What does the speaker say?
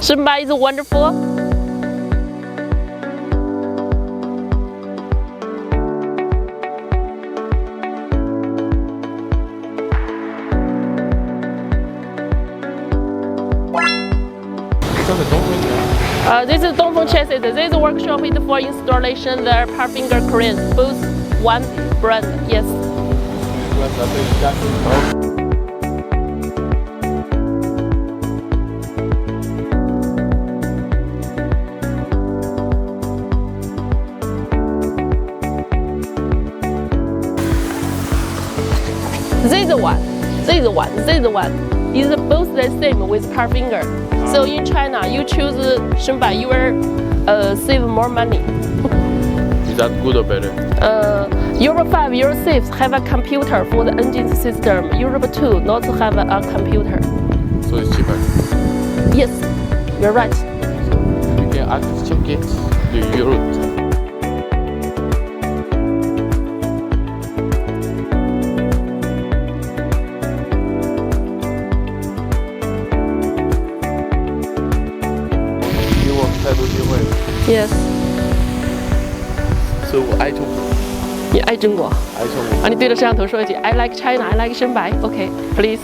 Shenbai is wonderful. This is Dongfeng chassis. This workshop is for installation the Parfinger cranes, both one brand. Yes. This one is both the same with Parfinger. So in China, you choose Shenbai, you will save more money. Is that good or better? Europe 5, Euro 6 have a computer for the engine system. Europe 2 not have a computer. So it's cheaper. Yes, you're right. You can access check it to Europe. Yes. So 我爱中国。你爱中国？爱中国。啊，你对着摄像头说一句 "I like China, I like Shenbai." Okay, please.